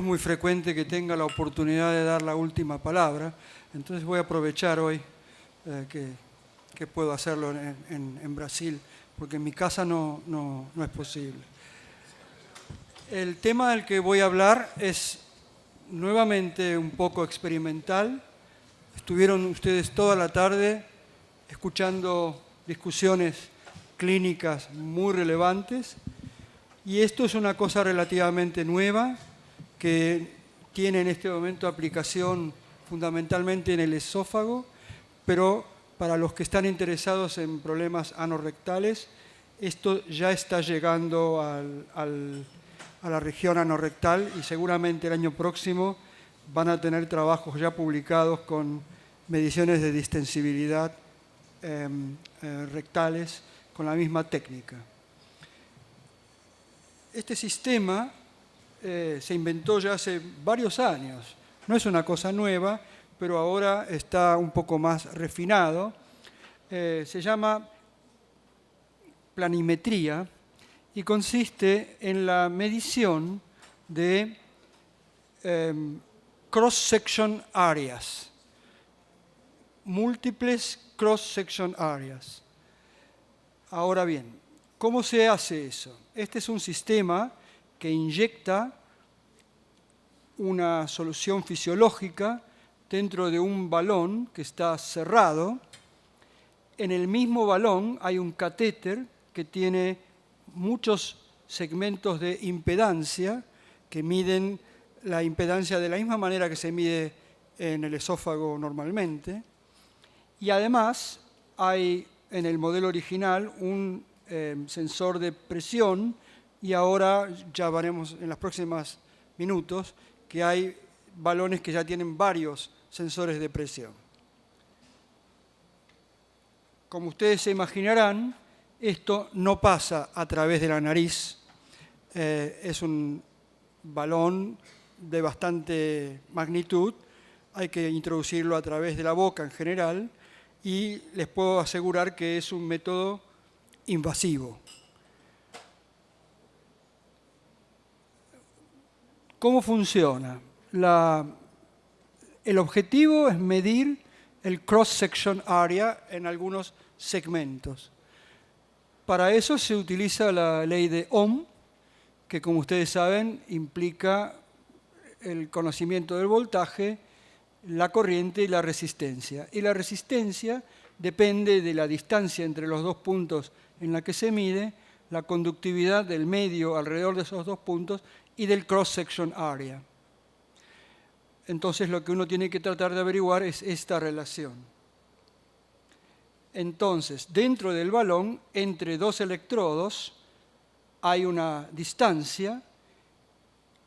es muy frecuente que tenga la oportunidad de dar la última palabra, entonces voy a aprovechar hoy que puedo hacerlo en Brasil, porque en mi casa no es posible. El tema del que voy a hablar es nuevamente un poco experimental. Estuvieron ustedes toda la tarde escuchando discusiones clínicas muy relevantes y esto es una cosa relativamente nueva que tiene en este momento aplicación fundamentalmente en el esófago, pero para los que están interesados en problemas anorrectales, esto ya está llegando a la región anorrectal y seguramente el año próximo van a tener trabajos ya publicados con mediciones de distensibilidad rectales con la misma técnica. Este sistema se inventó ya hace varios años. No es una cosa nueva, pero ahora está un poco más refinado. Se llama planimetría y consiste en la medición de cross-section areas, múltiples cross-section areas. Ahora bien, ¿cómo se hace eso? Este es un sistema que inyecta una solución fisiológica dentro de un balón que está cerrado. En el mismo balón hay un catéter que tiene muchos segmentos de impedancia que miden la impedancia de la misma manera que se mide en el esófago normalmente. Y además hay en el modelo original un sensor de presión y ahora ya veremos en los próximos minutos que hay balones que ya tienen varios sensores de presión. Como ustedes se imaginarán, esto no pasa a través de la nariz. Es un balón de bastante magnitud. Hay que introducirlo a través de la boca en general y les puedo asegurar que es un método invasivo. ¿Cómo funciona? El objetivo es medir el cross-section area en algunos segmentos. Para eso se utiliza la ley de Ohm, que como ustedes saben implica el conocimiento del voltaje, la corriente y la resistencia. Y la resistencia depende de la distancia entre los dos puntos en la que se mide, la conductividad del medio alrededor de esos dos puntos y del cross-section area. Entonces lo que uno tiene que tratar de averiguar es esta relación. Entonces, dentro del balón, entre dos electrodos, hay una distancia.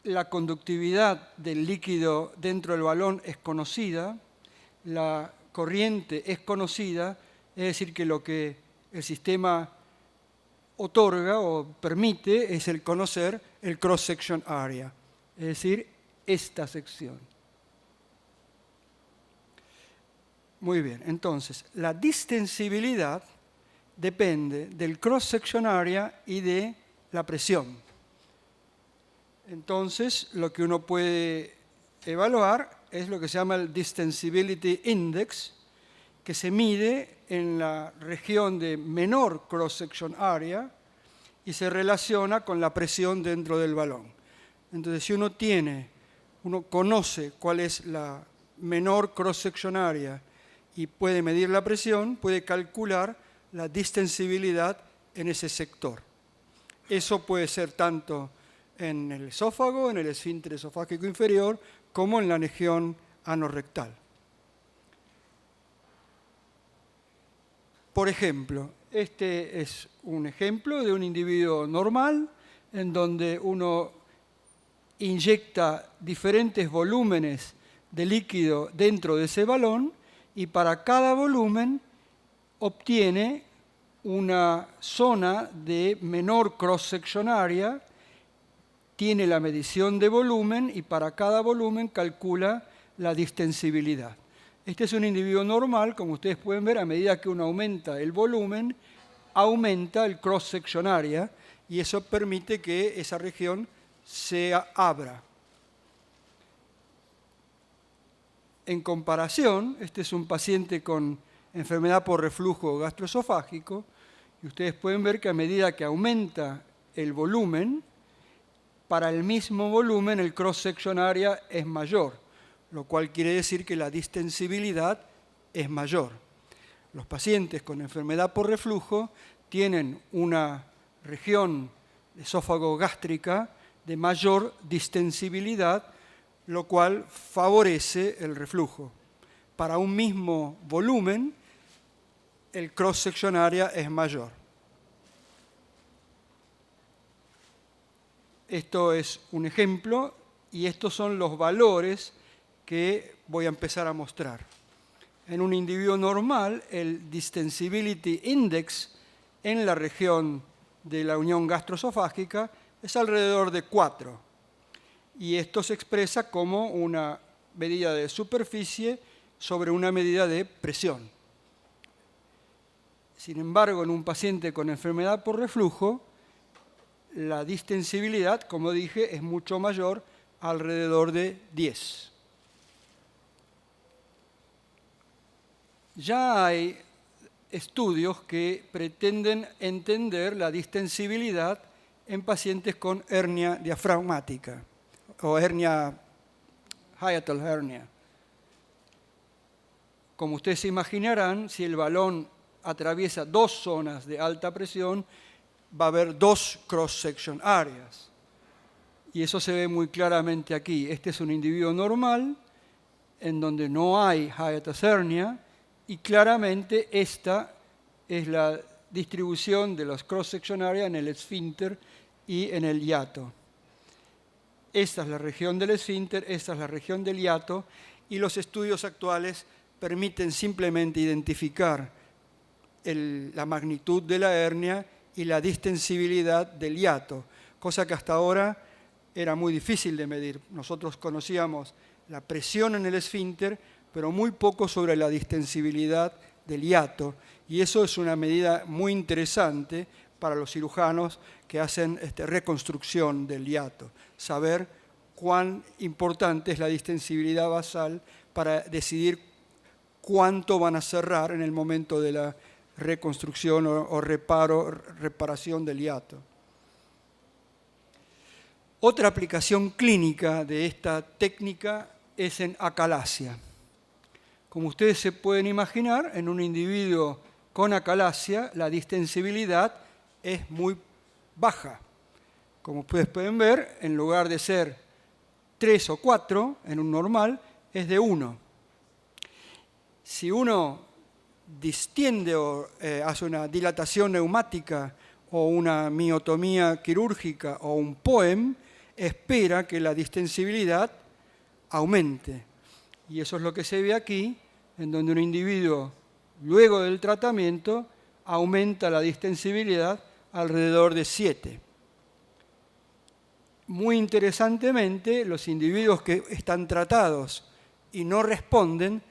La conductividad del líquido dentro del balón es conocida, la corriente es conocida, es decir, que lo que el sistema otorga o permite es el conocer el cross-section area, es decir, esta sección. Muy bien, entonces, la distensibilidad depende del cross-section area y de la presión. Entonces, lo que uno puede evaluar es lo que se llama el Distensibility Index, que se mide en la región de menor cross-section area y se relaciona con la presión dentro del balón. Entonces, si uno conoce cuál es la menor cross-section area y puede medir la presión, puede calcular la distensibilidad en ese sector. Eso puede ser tanto en el esófago, en el esfínter esofágico inferior, como en la región anorrectal. Por ejemplo, este es un ejemplo de un individuo normal en donde uno inyecta diferentes volúmenes de líquido dentro de ese balón y para cada volumen obtiene una zona de menor cross-section area, tiene la medición de volumen y para cada volumen calcula la distensibilidad. Este es un individuo normal, como ustedes pueden ver, a medida que uno aumenta el volumen, aumenta el cross-section area y eso permite que esa región se abra. En comparación, este es un paciente con enfermedad por reflujo gastroesofágico, y ustedes pueden ver que a medida que aumenta el volumen, para el mismo volumen el cross-section area es mayor, lo cual quiere decir que la distensibilidad es mayor. Los pacientes con enfermedad por reflujo tienen una región esófago gástrica de mayor distensibilidad, lo cual favorece el reflujo. Para un mismo volumen, el cross-section area es mayor. Esto es un ejemplo y estos son los valores que voy a empezar a mostrar. En un individuo normal, el Distensibility Index en la región de la unión gastroesofágica es alrededor de 4. Y esto se expresa como una medida de superficie sobre una medida de presión. Sin embargo, en un paciente con enfermedad por reflujo, la distensibilidad, como dije, es mucho mayor, alrededor de 10. Ya hay estudios que pretenden entender la distensibilidad en pacientes con hernia diafragmática o hernia, hiatal hernia. Como ustedes se imaginarán, si el balón atraviesa 2 zonas de alta presión, va a haber 2 cross-section areas. Y eso se ve muy claramente aquí. Este es un individuo normal, en donde no hay hiatus hernia, y claramente esta es la distribución de los cross-section area en el esfínter y en el hiato. Esta es la región del esfínter, esta es la región del hiato, y los estudios actuales permiten simplemente identificar la magnitud de la hernia y la distensibilidad del hiato, cosa que hasta ahora era muy difícil de medir. Nosotros conocíamos la presión en el esfínter, pero muy poco sobre la distensibilidad del hiato, y eso es una medida muy interesante para los cirujanos que hacen reconstrucción del hiato, saber cuán importante es la distensibilidad basal para decidir cuánto van a cerrar en el momento de la reconstrucción o reparación del hiato. Otra aplicación clínica de esta técnica es en acalasia. Como ustedes se pueden imaginar, en un individuo con acalasia la distensibilidad es muy baja. Como ustedes pueden ver, en lugar de ser 3 o 4 en un normal, es de 1. Si uno distiende o hace una dilatación neumática o una miotomía quirúrgica o un POEM, espera que la distensibilidad aumente. Y eso es lo que se ve aquí, en donde un individuo, luego del tratamiento, aumenta la distensibilidad alrededor de 7. Muy interesantemente, los individuos que están tratados y no responden,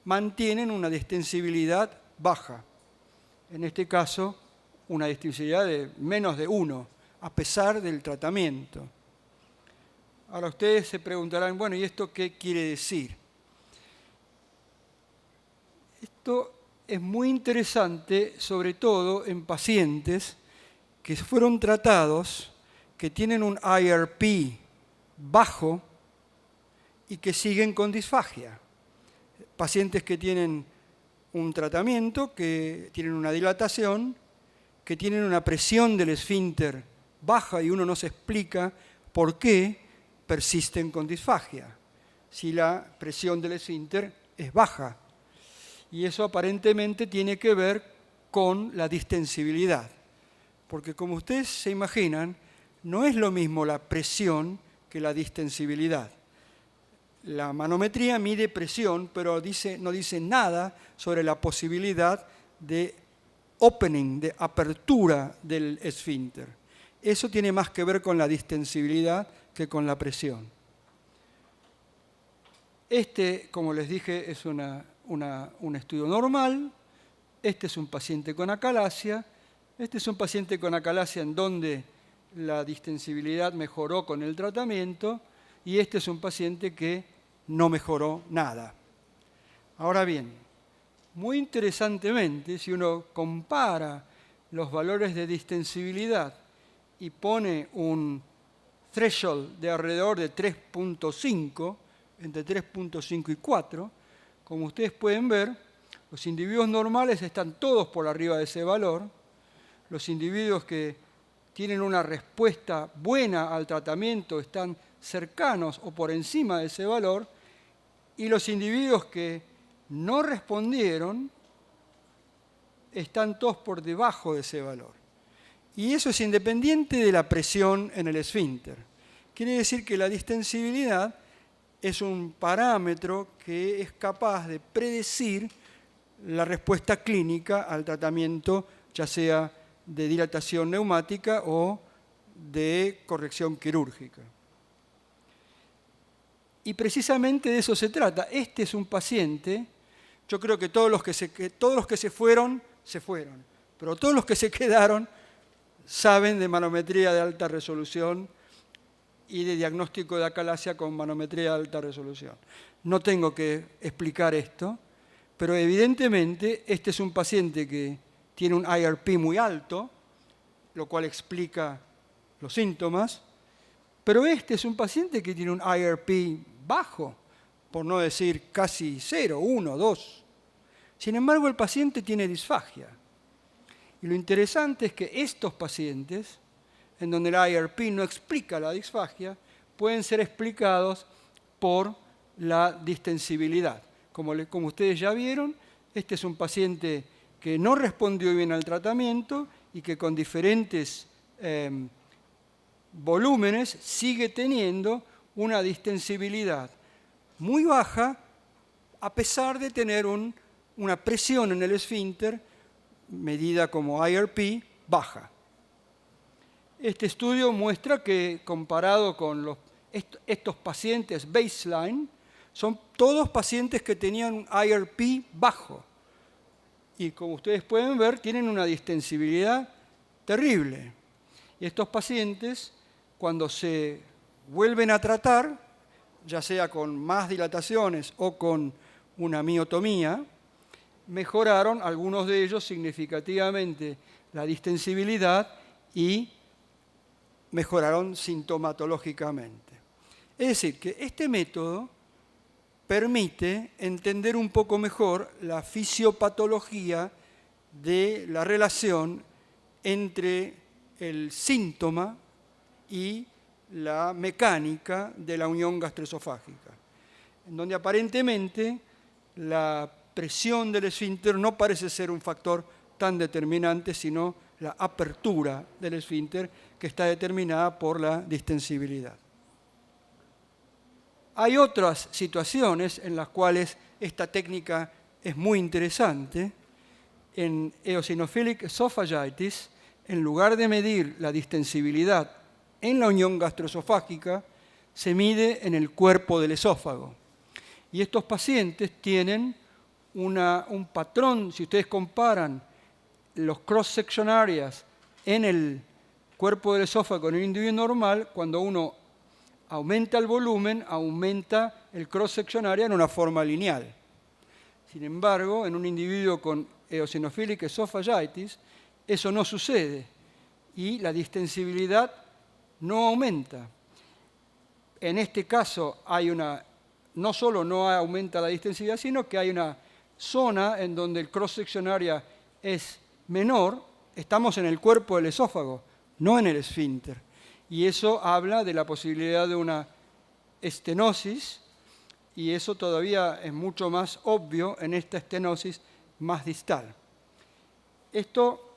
mantienen una distensibilidad baja. En este caso, una distensibilidad de menos de 1, a pesar del tratamiento. Ahora ustedes se preguntarán, bueno, ¿y esto qué quiere decir? Esto es muy interesante, sobre todo en pacientes que fueron tratados, que tienen un IRP bajo y que siguen con disfagia. Pacientes que tienen un tratamiento, que tienen una dilatación, que tienen una presión del esfínter baja y uno no se explica por qué persisten con disfagia, si la presión del esfínter es baja. Y eso aparentemente tiene que ver con la distensibilidad, porque como ustedes se imaginan, no es lo mismo la presión que la distensibilidad. La manometría mide presión, pero no dice nada sobre la posibilidad de opening, de apertura del esfínter. Eso tiene más que ver con la distensibilidad que con la presión. Este, como les dije, es un estudio normal. Este es un paciente con acalasia. Este es un paciente con acalasia en donde la distensibilidad mejoró con el tratamiento. Y este es un paciente que no mejoró nada. Ahora bien, muy interesantemente, si uno compara los valores de distensibilidad y pone un threshold de alrededor de 3.5, entre 3.5 y 4, como ustedes pueden ver, los individuos normales están todos por arriba de ese valor. Los individuos que tienen una respuesta buena al tratamiento están cercanos o por encima de ese valor, y los individuos que no respondieron están todos por debajo de ese valor. Y eso es independiente de la presión en el esfínter. Quiere decir que la distensibilidad es un parámetro que es capaz de predecir la respuesta clínica al tratamiento, ya sea de dilatación neumática o de corrección quirúrgica. Y precisamente de eso se trata. Este es un paciente, yo creo que todos los que se fueron, se fueron, pero todos los que se quedaron saben de manometría de alta resolución y de diagnóstico de acalasia con manometría de alta resolución. No tengo que explicar esto, pero evidentemente este es un paciente que tiene un IRP muy alto, lo cual explica los síntomas, pero este es un paciente que tiene un IRP bajo, por no decir casi 0, 1, 2. Sin embargo, el paciente tiene disfagia. Y lo interesante es que estos pacientes, en donde el IRP no explica la disfagia, pueden ser explicados por la distensibilidad. Como ustedes ya vieron, este es un paciente que no respondió bien al tratamiento y que con diferentes volúmenes sigue teniendo una distensibilidad muy baja a pesar de tener una presión en el esfínter medida como IRP baja. Este estudio muestra que comparado con estos pacientes baseline, son todos pacientes que tenían un IRP bajo. Y como ustedes pueden ver, tienen una distensibilidad terrible. Y estos pacientes, cuando se vuelven a tratar, ya sea con más dilataciones o con una miotomía, mejoraron algunos de ellos significativamente la distensibilidad y mejoraron sintomatológicamente. Es decir, que este método permite entender un poco mejor la fisiopatología de la relación entre el síntoma y la mecánica de la unión gastroesofágica, en donde aparentemente la presión del esfínter no parece ser un factor tan determinante, sino la apertura del esfínter, que está determinada por la distensibilidad. Hay otras situaciones en las cuales esta técnica es muy interesante. En eosinophilic esophagitis, en lugar de medir la distensibilidad en la unión gastroesofágica, se mide en el cuerpo del esófago. Y estos pacientes tienen un patrón, si ustedes comparan los cross-section areas en el cuerpo del esófago en un individuo normal, cuando uno aumenta el volumen, aumenta el cross-section area en una forma lineal. Sin embargo, en un individuo con eosinophilic esophagitis, eso no sucede y la distensibilidad no aumenta. En este caso no solo no aumenta la distensibilidad, sino que hay una zona en donde el cross-section area es menor. Estamos en el cuerpo del esófago, no en el esfínter. Y eso habla de la posibilidad de una estenosis, y eso todavía es mucho más obvio en esta estenosis más distal. Esto,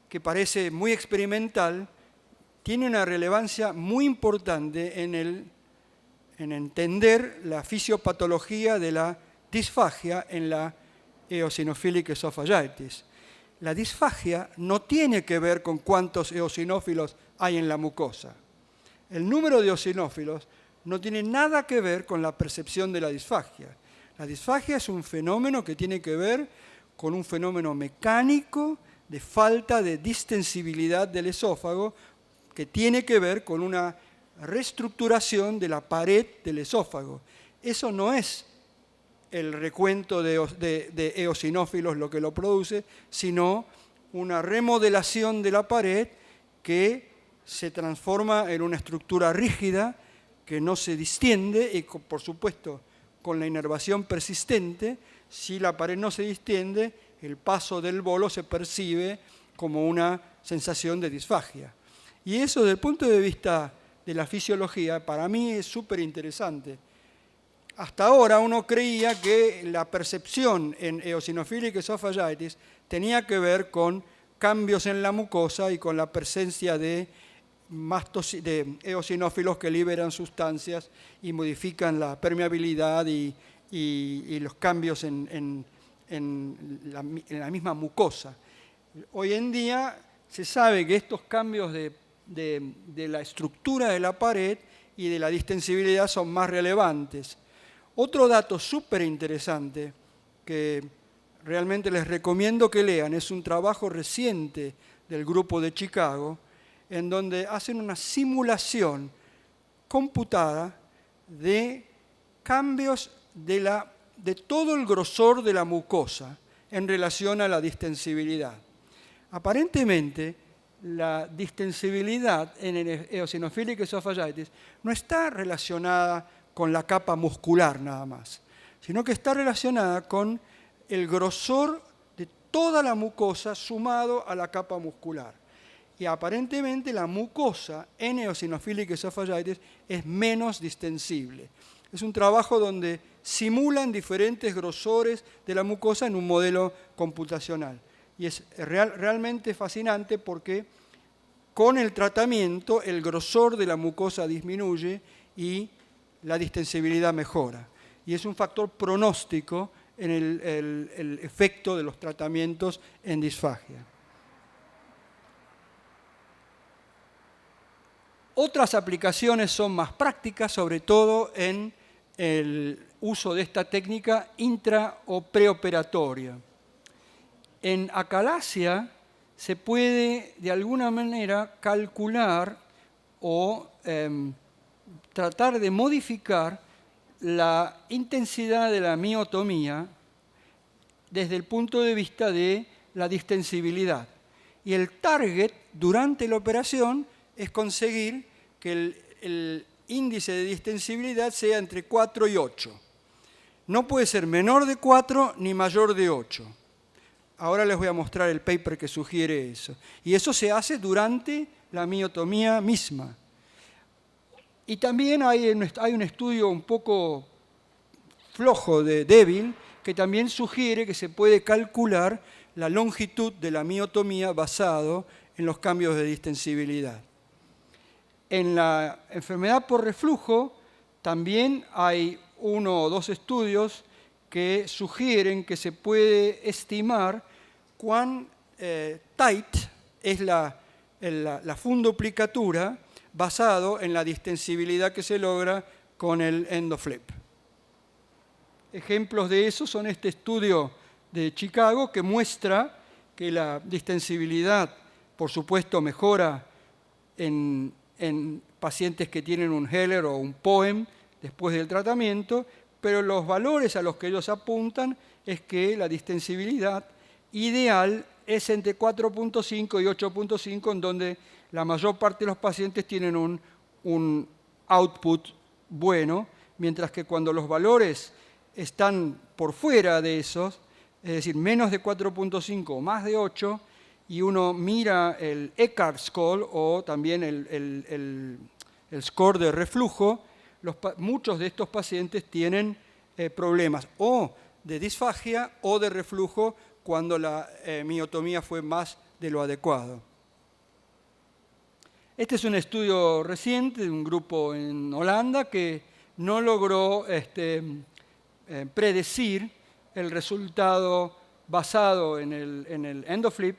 que parece muy experimental, tiene una relevancia muy importante en entender la fisiopatología de la disfagia en la eosinophilic esophagitis. La disfagia no tiene que ver con cuántos eosinófilos hay en la mucosa. El número de eosinófilos no tiene nada que ver con la percepción de la disfagia. La disfagia es un fenómeno que tiene que ver con un fenómeno mecánico de falta de distensibilidad del esófago, que tiene que ver con una reestructuración de la pared del esófago. Eso no es el recuento de eosinófilos lo que lo produce, sino una remodelación de la pared que se transforma en una estructura rígida que no se distiende y, por supuesto, con la inervación persistente, si la pared no se distiende, el paso del bolo se percibe como una sensación de disfagia. Y eso, desde el punto de vista de la fisiología, para mí es súper interesante. Hasta ahora uno creía que la percepción en eosinophilic esophagitis tenía que ver con cambios en la mucosa y con la presencia de eosinófilos que liberan sustancias y modifican la permeabilidad y los cambios en la misma mucosa. Hoy en día se sabe que estos cambios de la estructura de la pared y de la distensibilidad son más relevantes. Otro dato súper interesante que realmente les recomiendo que lean es un trabajo reciente del grupo de Chicago, en donde hacen una simulación computada de cambios de todo el grosor de la mucosa en relación a la distensibilidad. Aparentemente, la distensibilidad en el eosinophilic esophagitis no está relacionada con la capa muscular nada más, sino que está relacionada con el grosor de toda la mucosa sumado a la capa muscular. Y aparentemente la mucosa en eosinophilic esophagitis es menos distensible. Es un trabajo donde simulan diferentes grosores de la mucosa en un modelo computacional. Y es realmente fascinante porque con el tratamiento el grosor de la mucosa disminuye y la distensibilidad mejora. Y es un factor pronóstico en el efecto de los tratamientos en disfagia. Otras aplicaciones son más prácticas, sobre todo en el uso de esta técnica intra o preoperatoria. En acalasia se puede de alguna manera calcular o tratar de modificar la intensidad de la miotomía desde el punto de vista de la distensibilidad. Y el target durante la operación es conseguir que el índice de distensibilidad sea entre 4 y 8. No puede ser menor de 4 ni mayor de 8. Ahora les voy a mostrar el paper que sugiere eso. Y eso se hace durante la miotomía misma. Y también hay un estudio un poco flojo, débil, que también sugiere que se puede calcular la longitud de la miotomía basado en los cambios de distensibilidad. En la enfermedad por reflujo también hay 1 o 2 estudios que sugieren que se puede estimar cuán tight es la fundoplicatura basado en la distensibilidad que se logra con el endoflip. Ejemplos de eso son este estudio de Chicago que muestra que la distensibilidad, por supuesto, mejora en pacientes que tienen un Heller o un POEM después del tratamiento, pero los valores a los que ellos apuntan es que la distensibilidad ideal es entre 4.5 y 8.5, en donde la mayor parte de los pacientes tienen un output bueno, mientras que cuando los valores están por fuera de esos, es decir, menos de 4.5 o más de 8, y uno mira el Eckardt score o también el score de reflujo, muchos de estos pacientes tienen problemas o de disfagia o de reflujo cuando la miotomía fue más de lo adecuado. Este es un estudio reciente de un grupo en Holanda que no logró predecir el resultado basado en el endoflip,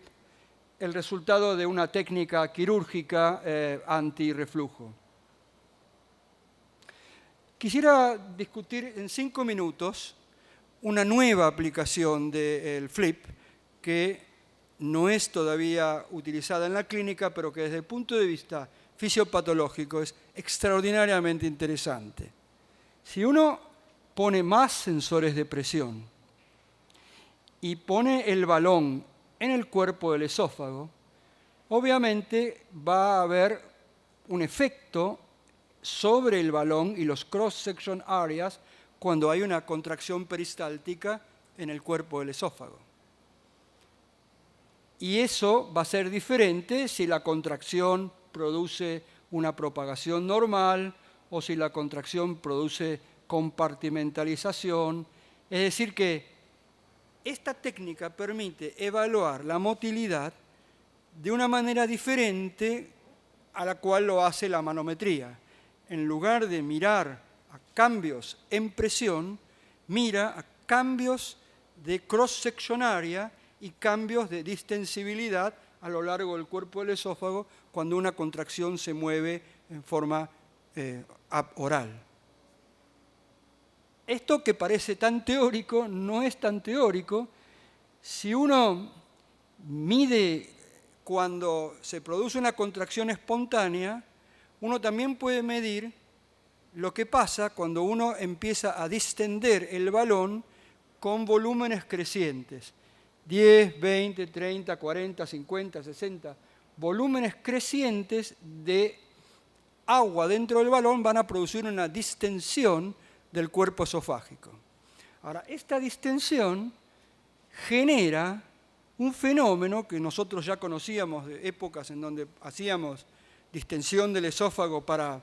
el resultado de una técnica quirúrgica antirreflujo. Quisiera discutir en 5 minutos una nueva aplicación del flip que no es todavía utilizada en la clínica, pero que desde el punto de vista fisiopatológico es extraordinariamente interesante. Si uno pone más sensores de presión y pone el balón en el cuerpo del esófago, obviamente va a haber un efecto sobre el balón y los cross-section areas cuando hay una contracción peristáltica en el cuerpo del esófago. Y eso va a ser diferente si la contracción produce una propagación normal o si la contracción produce compartimentalización. Es decir que esta técnica permite evaluar la motilidad de una manera diferente a la cual lo hace la manometría. En lugar de mirar a cambios en presión, mira a cambios de cross-section area y cambios de distensibilidad a lo largo del cuerpo del esófago cuando una contracción se mueve en forma oral. Esto que parece tan teórico no es tan teórico. Si uno mide cuando se produce una contracción espontánea, uno también puede medir lo que pasa cuando uno empieza a distender el balón con volúmenes crecientes. 10, 20, 30, 40, 50, 60. Volúmenes crecientes de agua dentro del balón van a producir una distensión del cuerpo esofágico. Ahora, esta distensión genera un fenómeno que nosotros ya conocíamos de épocas en donde hacíamos distensión del esófago para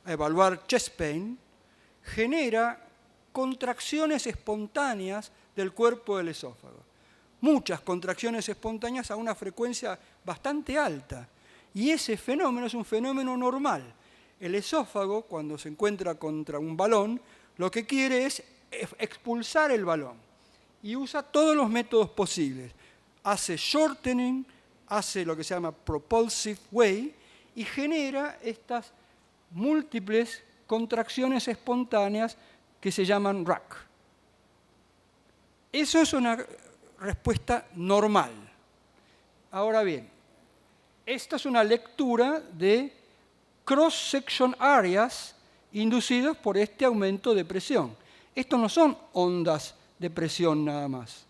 evaluar chest pain, genera contracciones espontáneas del cuerpo del esófago. Muchas contracciones espontáneas a una frecuencia bastante alta. Y ese fenómeno es un fenómeno normal. El esófago, cuando se encuentra contra un balón, lo que quiere es expulsar el balón. Y usa todos los métodos posibles. Hace shortening, hace lo que se llama propulsive way, y genera estas múltiples contracciones espontáneas que se llaman rack. Eso es una respuesta normal. Ahora bien, esta es una lectura de cross-section areas inducidos por este aumento de presión. Estos no son ondas de presión nada más.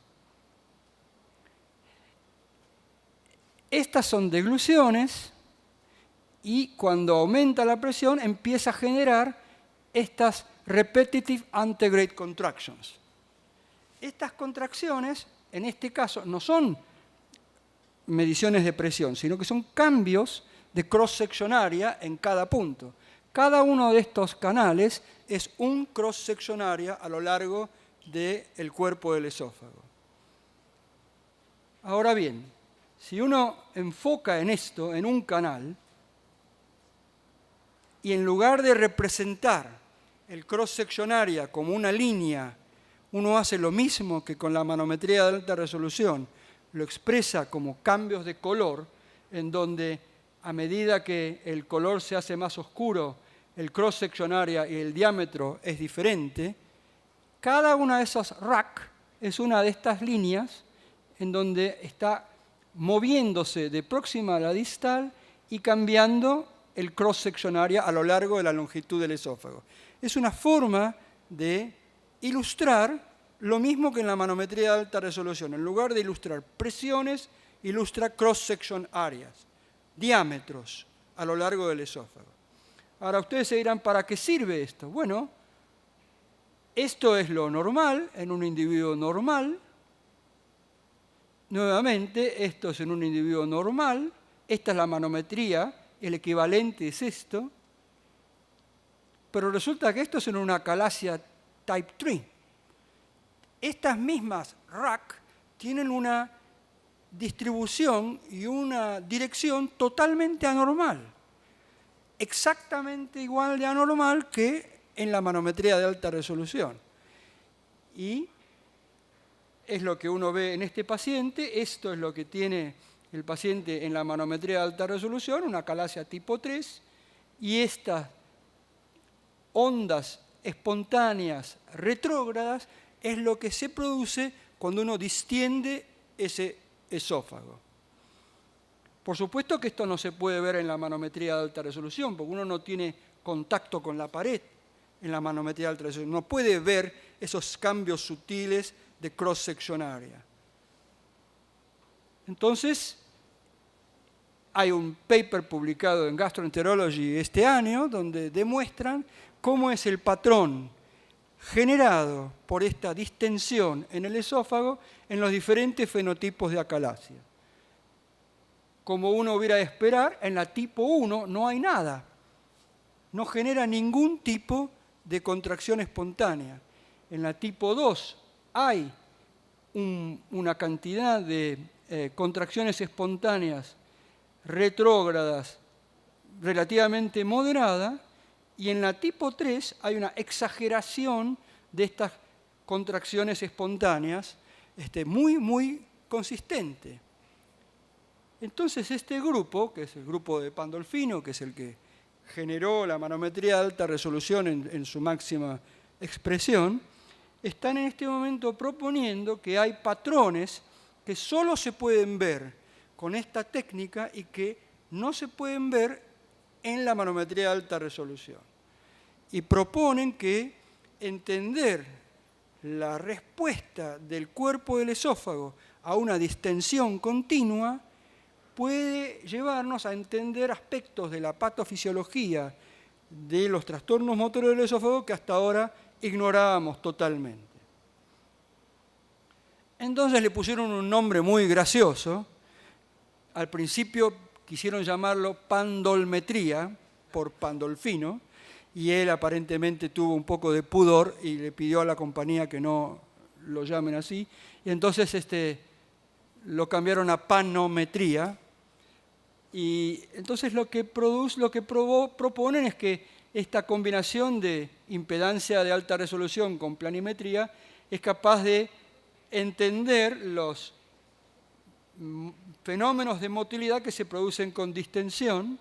Estas son degluciones y cuando aumenta la presión empieza a generar estas repetitive antegrade contractions. Estas contracciones, en este caso, no son mediciones de presión, sino que son cambios de cross-section area en cada punto. Cada uno de estos canales es un cross-section area a lo largo del cuerpo del esófago. Ahora bien, si uno enfoca en esto, en un canal, y en lugar de representar el cross-section area como una línea, uno hace lo mismo que con la manometría de alta resolución, lo expresa como cambios de color, en donde a medida que el color se hace más oscuro, el cross-section area y el diámetro es diferente, cada una de esas rack es una de estas líneas en donde está moviéndose de próxima a la distal y cambiando el cross-section area a lo largo de la longitud del esófago. Es una forma de ilustrar lo mismo que en la manometría de alta resolución. En lugar de ilustrar presiones, ilustra cross-section areas, diámetros a lo largo del esófago. Ahora ustedes se dirán, ¿para qué sirve esto? Bueno, esto es lo normal en un individuo normal. Nuevamente, esto es en un individuo normal. Esta es la manometría, el equivalente es esto. Pero resulta que esto es en una calasia type 3. Estas mismas rack tienen una distribución y una dirección totalmente anormal. Exactamente igual de anormal que en la manometría de alta resolución. Y es lo que uno ve en este paciente. Esto es lo que tiene el paciente en la manometría de alta resolución, una calasia tipo 3, y estas ondas espontáneas retrógradas es lo que se produce cuando uno distiende ese esófago. Por supuesto que esto no se puede ver en la manometría de alta resolución, porque uno no tiene contacto con la pared. en la manometría de alta resolución. No puede ver esos cambios sutiles de cross-section area. Entonces, hay un paper publicado en Gastroenterology este año donde demuestran cómo es el patrón generado por esta distensión en el esófago en los diferentes fenotipos de acalasia. Como uno hubiera de esperar, en la tipo 1 no hay nada. No genera ningún tipo de contracción espontánea. En la tipo 2 hay una cantidad de contracciones espontáneas retrógradas relativamente moderada, y en la tipo 3 hay una exageración de estas contracciones espontáneas muy, muy consistente. Entonces este grupo, que es el grupo de Pandolfino, que es el que generó la manometría de alta resolución en su máxima expresión, están en este momento proponiendo que hay patrones que solo se pueden ver con esta técnica y que no se pueden ver en la manometría de alta resolución. Y proponen que entender la respuesta del cuerpo del esófago a una distensión continua puede llevarnos a entender aspectos de la patofisiología de los trastornos motores del esófago que hasta ahora ignorábamos totalmente. Entonces le pusieron un nombre muy gracioso. Al principio quisieron llamarlo pandolmetría, por Pandolfino, y él aparentemente tuvo un poco de pudor y le pidió a la compañía que no lo llamen así, y entonces lo cambiaron a panometría, y entonces lo que proponen es que esta combinación de impedancia de alta resolución con planimetría es capaz de entender los fenómenos de motilidad que se producen con distensión.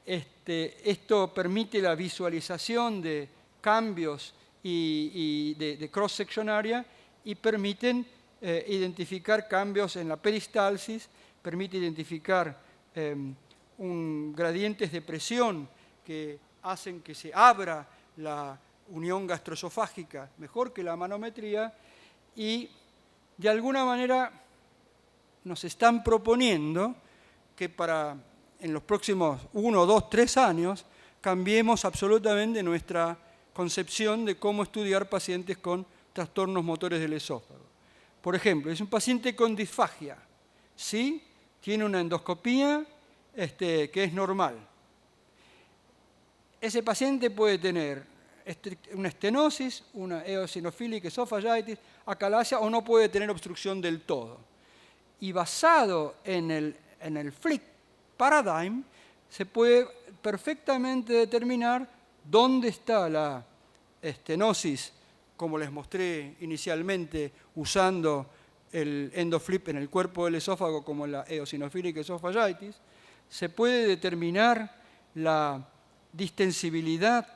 Esto permite la visualización de cambios y de cross-section area y permiten identificar cambios en la peristalsis, permite identificar gradientes de presión que hacen que se abra la unión gastroesofágica mejor que la manometría, y de alguna manera nos están proponiendo que en los próximos 1, 2, 3 años cambiemos absolutamente nuestra concepción de cómo estudiar pacientes con trastornos motores del esófago. Por ejemplo, es un paciente con disfagia, ¿sí? Tiene una endoscopía que es normal. Ese paciente puede tener una estenosis, una eosinophilic esophagitis, acalasia, o no puede tener obstrucción del todo. Y basado en el Flick paradigm, se puede perfectamente determinar dónde está la estenosis, como les mostré inicialmente, usando el endoflip en el cuerpo del esófago como la eosinophilic esophagitis. Se puede determinar la distensibilidad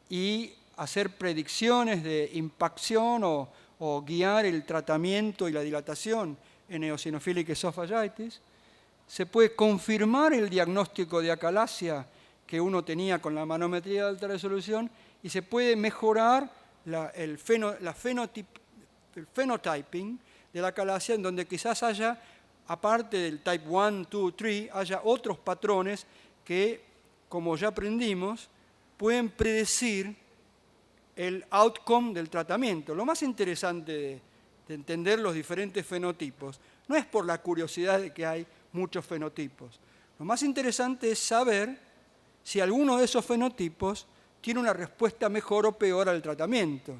y hacer predicciones de impacción o guiar el tratamiento y la dilatación en eosinophilic esophagitis. Se puede confirmar el diagnóstico de acalasia que uno tenía con la manometría de alta resolución, y se puede mejorar el phenotyping de la acalasia, en donde quizás haya, aparte del type 1, 2, 3, haya otros patrones que, como ya aprendimos, pueden predecir el outcome del tratamiento. Lo más interesante de entender los diferentes fenotipos no es por la curiosidad de que hay muchos fenotipos. Lo más interesante es saber si alguno de esos fenotipos tiene una respuesta mejor o peor al tratamiento.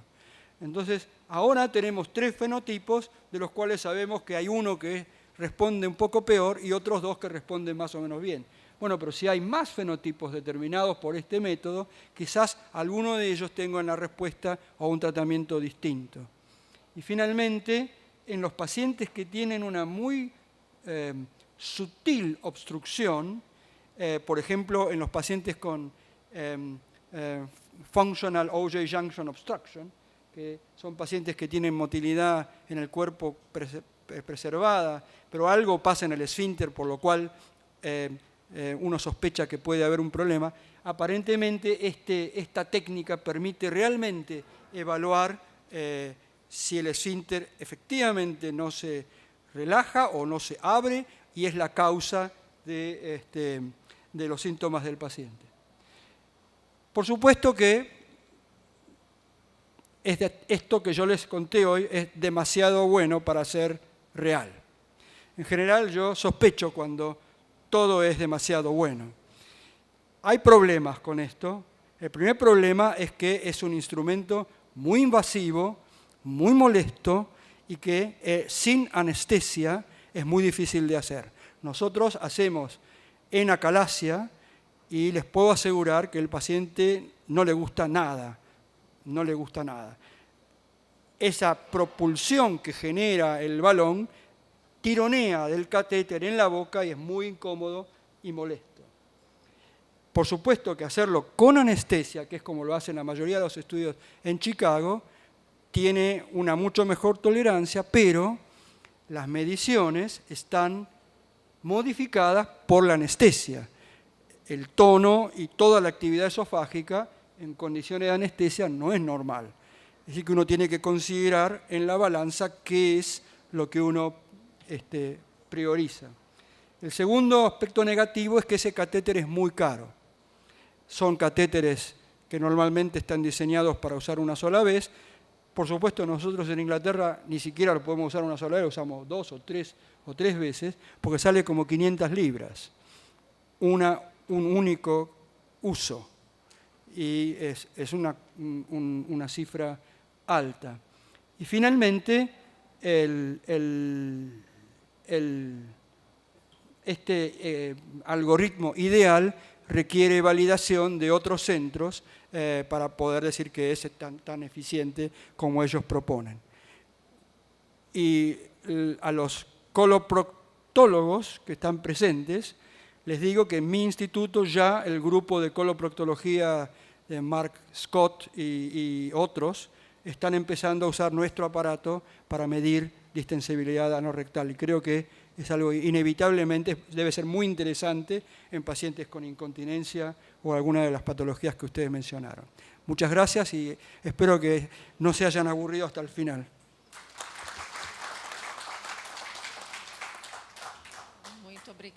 Entonces, ahora tenemos 3 fenotipos, de los cuales sabemos que hay uno que responde un poco peor y otros 2 que responden más o menos bien. Bueno, pero si hay más fenotipos determinados por este método, quizás alguno de ellos tenga una respuesta o un tratamiento distinto. Y finalmente, en los pacientes que tienen una muy sutil obstrucción, por ejemplo, en los pacientes con functional OJ junction obstruction, que son pacientes que tienen motilidad en el cuerpo, preservada, pero algo pasa en el esfínter, por lo cual uno sospecha que puede haber un problema, aparentemente esta técnica permite realmente evaluar si el esfínter efectivamente no se relaja o no se abre y es la causa de los síntomas del paciente. Por supuesto que esto que yo les conté hoy es demasiado bueno para ser real. En general yo sospecho cuando todo es demasiado bueno. Hay problemas con esto. El primer problema es que es un instrumento muy invasivo, muy molesto y que sin anestesia es muy difícil de hacer. Nosotros hacemos enacalasia y les puedo asegurar que el paciente no le gusta nada, no le gusta nada. Esa propulsión que genera el balón tironea del catéter en la boca y es muy incómodo y molesto. Por supuesto que hacerlo con anestesia, que es como lo hacen la mayoría de los estudios en Chicago, tiene una mucho mejor tolerancia, pero las mediciones están modificadas por la anestesia. El tono y toda la actividad esofágica en condiciones de anestesia no es normal. Es decir, que uno tiene que considerar en la balanza qué es lo que uno prioriza. El segundo aspecto negativo es que ese catéter es muy caro. Son catéteres que normalmente están diseñados para usar una sola vez. Por supuesto, nosotros en Inglaterra ni siquiera lo podemos usar una sola vez, lo usamos 2 o 3 veces, porque sale como 500 libras, un único uso. Y es una cifra alta. Y finalmente, este algoritmo ideal requiere validación de otros centros para poder decir que es tan eficiente como ellos proponen. Y a los coloproctólogos que están presentes, les digo que en mi instituto ya el grupo de coloproctología de Mark Scott y otros están empezando a usar nuestro aparato para medir distensibilidad anorrectal. Y creo que es algo inevitablemente, debe ser muy interesante en pacientes con incontinencia o alguna de las patologías que ustedes mencionaron. Muchas gracias y espero que no se hayan aburrido hasta el final.